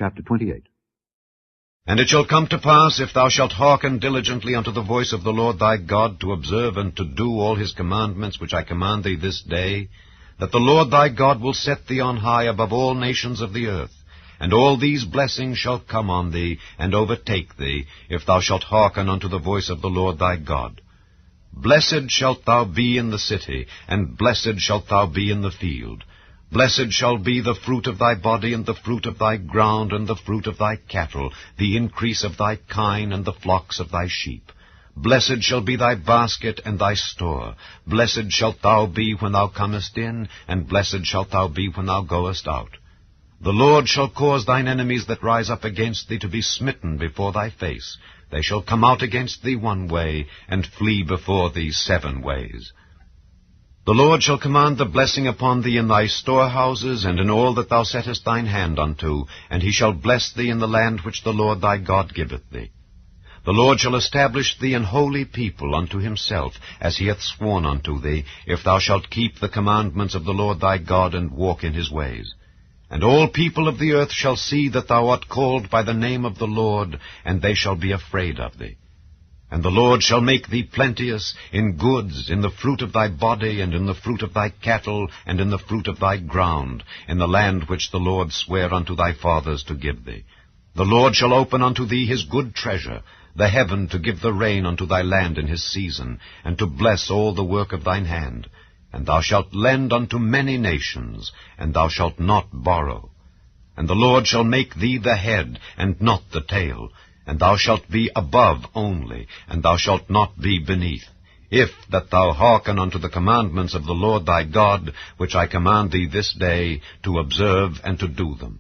chapter 28. And it shall come to pass, if thou shalt hearken diligently unto the voice of the Lord thy God, to observe and to do all his commandments which I command thee this day, that the Lord thy God will set thee on high above all nations of the earth. And all these blessings shall come on thee, and overtake thee, if thou shalt hearken unto the voice of the Lord thy God. Blessed shalt thou be in the city, and blessed shalt thou be in the field. Blessed shall be the fruit of thy body, and the fruit of thy ground, and the fruit of thy cattle, the increase of thy kine, and the flocks of thy sheep. Blessed shall be thy basket and thy store. Blessed shalt thou be when thou comest in, and blessed shalt thou be when thou goest out. The Lord shall cause thine enemies that rise up against thee to be smitten before thy face. They shall come out against thee one way, and flee before thee 7 ways. The Lord shall command the blessing upon thee in thy storehouses, and in all that thou settest thine hand unto, and he shall bless thee in the land which the Lord thy God giveth thee. The Lord shall establish thee an holy people unto himself, as he hath sworn unto thee, if thou shalt keep the commandments of the Lord thy God, and walk in his ways. And all people of the earth shall see that thou art called by the name of the Lord, and they shall be afraid of thee. And the Lord shall make thee plenteous in goods, in the fruit of thy body, and in the fruit of thy cattle, and in the fruit of thy ground, in the land which the Lord sware unto thy fathers to give thee. The Lord shall open unto thee his good treasure, the heaven to give the rain unto thy land in his season, and to bless all the work of thine hand. And thou shalt lend unto many nations, and thou shalt not borrow. And the Lord shall make thee the head, and not the tail, and thou shalt be above only, and thou shalt not be beneath, if that thou hearken unto the commandments of the Lord thy God, which I command thee this day, to observe and to do them.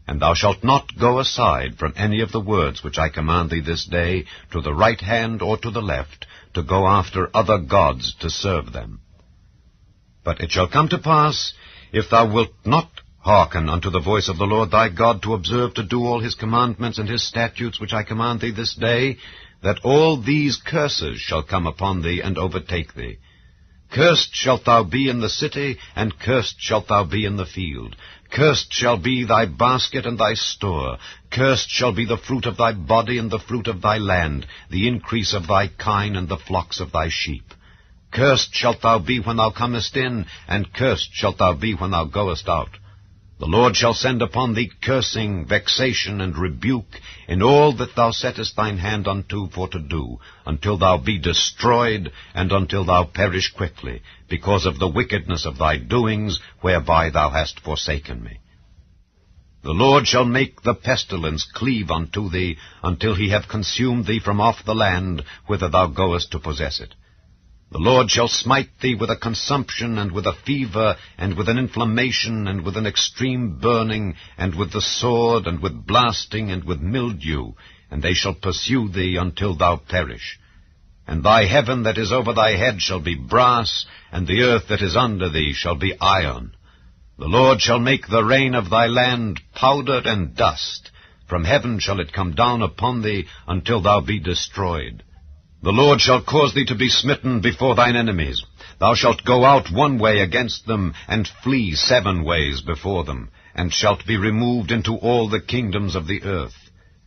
And thou shalt not go aside from any of the words which I command thee this day, to the right hand or to the left, to go after other gods to serve them. But it shall come to pass, if thou wilt not hearken unto the voice of the Lord thy God, to observe to do all his commandments and his statutes which I command thee this day, that all these curses shall come upon thee and overtake thee. Cursed shalt thou be in the city, and cursed shalt thou be in the field. Cursed shall be thy basket and thy store. Cursed shall be the fruit of thy body and the fruit of thy land, the increase of thy kine and the flocks of thy sheep. Cursed shalt thou be when thou comest in, and cursed shalt thou be when thou goest out. The Lord shall send upon thee cursing, vexation, and rebuke in all that thou settest thine hand unto for to do, until thou be destroyed, and until thou perish quickly, because of the wickedness of thy doings, whereby thou hast forsaken me. The Lord shall make the pestilence cleave unto thee, until he have consumed thee from off the land, whither thou goest to possess it. The Lord shall smite thee with a consumption, and with a fever, and with an inflammation, and with an extreme burning, and with the sword, and with blasting, and with mildew, and they shall pursue thee until thou perish. And thy heaven that is over thy head shall be brass, and the earth that is under thee shall be iron. The Lord shall make the rain of thy land powder and dust. From heaven shall it come down upon thee, until thou be destroyed. The Lord shall cause thee to be smitten before thine enemies. Thou shalt go out one way against them, and flee 7 ways before them, and shalt be removed into all the kingdoms of the earth.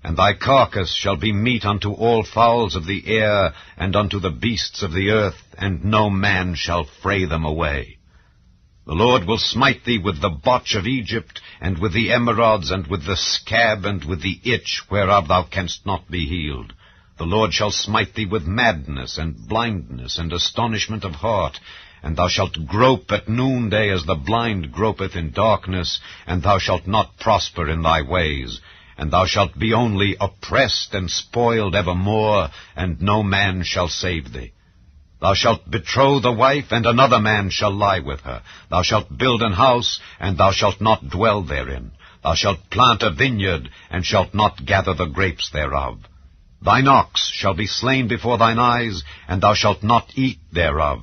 And thy carcass shall be meat unto all fowls of the air, and unto the beasts of the earth, and no man shall fray them away. The Lord will smite thee with the botch of Egypt, and with the emerods, and with the scab, and with the itch, whereof thou canst not be healed. The Lord shall smite thee with madness, and blindness, and astonishment of heart, and thou shalt grope at noonday as the blind gropeth in darkness, and thou shalt not prosper in thy ways, and thou shalt be only oppressed and spoiled evermore, and no man shall save thee. Thou shalt betroth a wife, and another man shall lie with her. Thou shalt build an house, and thou shalt not dwell therein. Thou shalt plant a vineyard, and shalt not gather the grapes thereof. Thine ox shall be slain before thine eyes, and thou shalt not eat thereof.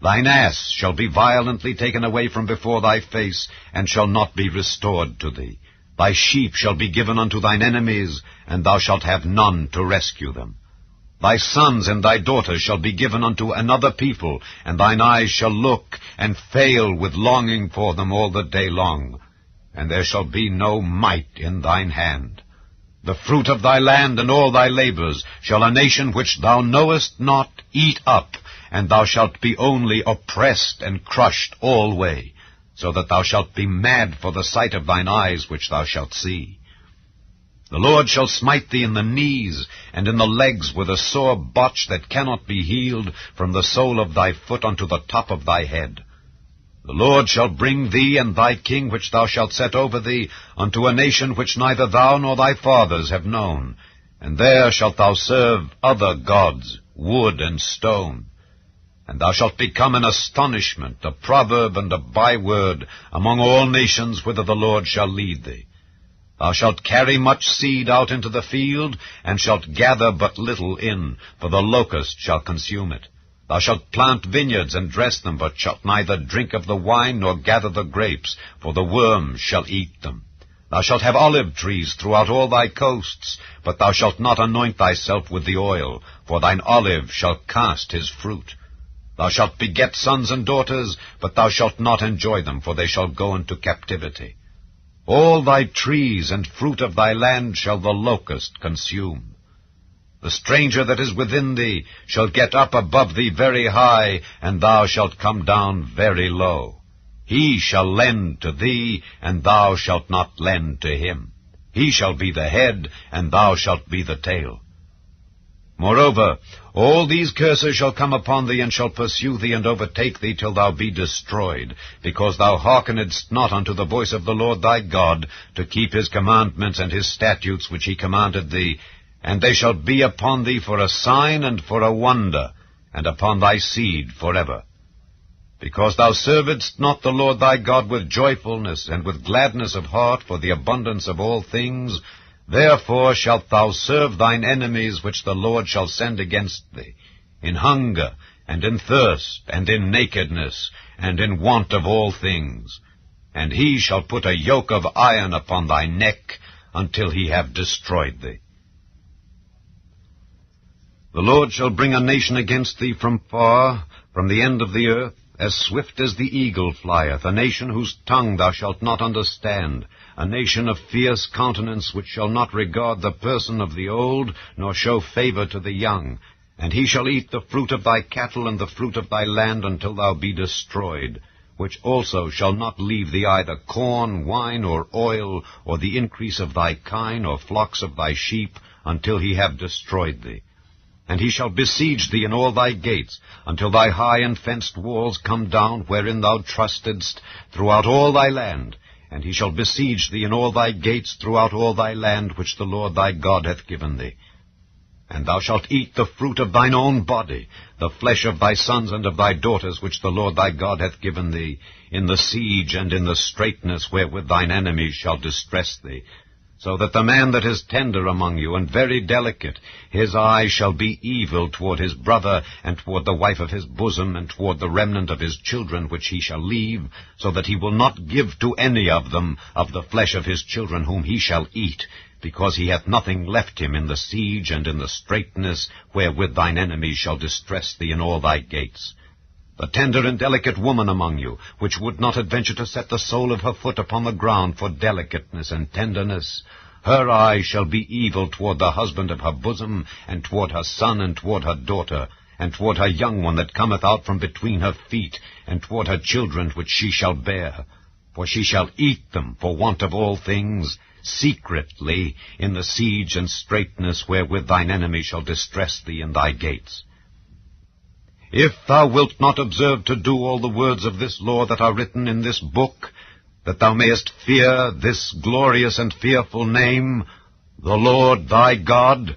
Thine ass shall be violently taken away from before thy face, and shall not be restored to thee. Thy sheep shall be given unto thine enemies, and thou shalt have none to rescue them. Thy sons and thy daughters shall be given unto another people, and thine eyes shall look and fail with longing for them all the day long. and there shall be no might in thine hand. The fruit of thy land and all thy labors shall a nation which thou knowest not eat up, and thou shalt be only oppressed and crushed alway, so that thou shalt be mad for the sight of thine eyes which thou shalt see. The Lord shall smite thee in the knees and in the legs with a sore botch that cannot be healed from the sole of thy foot unto the top of thy head. The Lord shall bring thee and thy king which thou shalt set over thee unto a nation which neither thou nor thy fathers have known, and there shalt thou serve other gods, wood and stone. And thou shalt become an astonishment, a proverb and a byword among all nations whither the Lord shall lead thee. Thou shalt carry much seed out into the field, and shalt gather but little in, for the locust shall consume it. Thou shalt plant vineyards and dress them, but shalt neither drink of the wine nor gather the grapes, for the worms shall eat them. Thou shalt have olive trees throughout all thy coasts, but thou shalt not anoint thyself with the oil, for thine olive shall cast his fruit. Thou shalt beget sons and daughters, but thou shalt not enjoy them, for they shall go into captivity. All thy trees and fruit of thy land shall the locust consume. The stranger that is within thee shall get up above thee very high, and thou shalt come down very low. He shall lend to thee, and thou shalt not lend to him. He shall be the head, and thou shalt be the tail. Moreover, all these curses shall come upon thee, and shall pursue thee, and overtake thee, till thou be destroyed, because thou hearkenedst not unto the voice of the Lord thy God, to keep his commandments and his statutes which he commanded thee. And they shall be upon thee for a sign and for a wonder, and upon thy seed forever. Because thou servedst not the Lord thy God with joyfulness and with gladness of heart for the abundance of all things, therefore shalt thou serve thine enemies which the Lord shall send against thee, in hunger, and in thirst, and in nakedness, and in want of all things. And he shall put a yoke of iron upon thy neck, until he have destroyed thee. The Lord shall bring a nation against thee from far, from the end of the earth, as swift as the eagle flieth, a nation whose tongue thou shalt not understand, a nation of fierce countenance, which shall not regard the person of the old, nor show favor to the young. And he shall eat the fruit of thy cattle and the fruit of thy land until thou be destroyed, which also shall not leave thee either corn, wine, or oil, or the increase of thy kine, or flocks of thy sheep, until he have destroyed thee. And he shall besiege thee in all thy gates, until thy high and fenced walls come down, wherein thou trustedst, throughout all thy land. And he shall besiege thee in all thy gates throughout all thy land, which the Lord thy God hath given thee. And thou shalt eat the fruit of thine own body, the flesh of thy sons and of thy daughters, which the Lord thy God hath given thee, in the siege and in the straitness wherewith thine enemies shall distress thee. So that the man that is tender among you, and very delicate, his eye shall be evil toward his brother, and toward the wife of his bosom, and toward the remnant of his children which he shall leave, so that he will not give to any of them of the flesh of his children whom he shall eat, because he hath nothing left him in the siege and in the straitness wherewith thine enemies shall distress thee in all thy gates. The tender and delicate woman among you, which would not adventure to set the sole of her foot upon the ground for delicateness and tenderness, her eye shall be evil toward the husband of her bosom, and toward her son, and toward her daughter, and toward her young one that cometh out from between her feet, and toward her children which she shall bear. For she shall eat them, for want of all things, secretly, in the siege and straitness wherewith thine enemy shall distress thee in thy gates. If thou wilt not observe to do all the words of this law that are written in this book, that thou mayest fear this glorious and fearful name, the Lord thy God,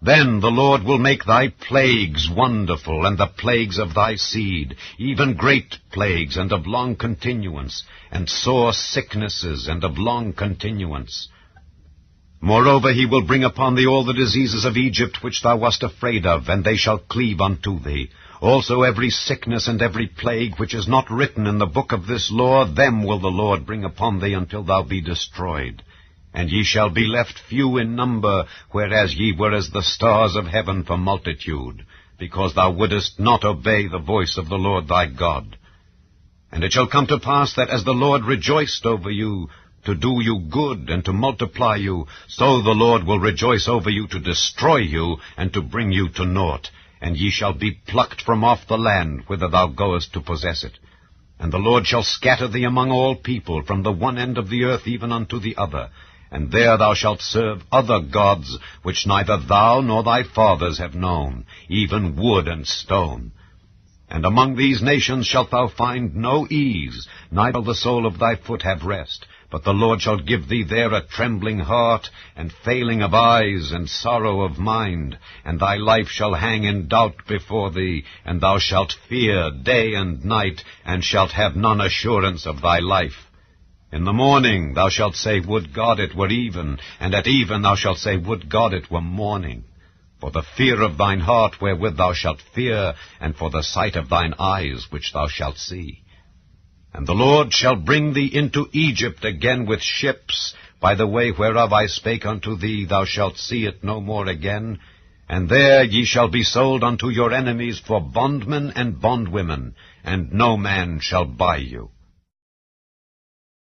then the Lord will make thy plagues wonderful, and the plagues of thy seed, even great plagues, and of long continuance, and sore sicknesses, and of long continuance. Moreover, he will bring upon thee all the diseases of Egypt which thou wast afraid of, and they shall cleave unto thee. Also every sickness and every plague which is not written in the book of this law, them will the Lord bring upon thee until thou be destroyed. And ye shall be left few in number, whereas ye were as the stars of heaven for multitude, because thou wouldest not obey the voice of the Lord thy God. And it shall come to pass that as the Lord rejoiced over you, to do you good and to multiply you, so the Lord will rejoice over you to destroy you and to bring you to naught. And ye shall be plucked from off the land whither thou goest to possess it. And the Lord shall scatter thee among all people, from the one end of the earth even unto the other. And there thou shalt serve other gods, which neither thou nor thy fathers have known, even wood and stone. And among these nations shalt thou find no ease, neither the sole of thy foot have rest. But the Lord shall give thee there a trembling heart, and failing of eyes, and sorrow of mind. And thy life shall hang in doubt before thee, and thou shalt fear day and night, and shalt have none assurance of thy life. In the morning thou shalt say, Would God it were even, and at even thou shalt say, Would God it were morning. For the fear of thine heart wherewith thou shalt fear, and for the sight of thine eyes which thou shalt see. And the Lord shall bring thee into Egypt again with ships, by the way whereof I spake unto thee, thou shalt see it no more again. And there ye shall be sold unto your enemies for bondmen and bondwomen, and no man shall buy you.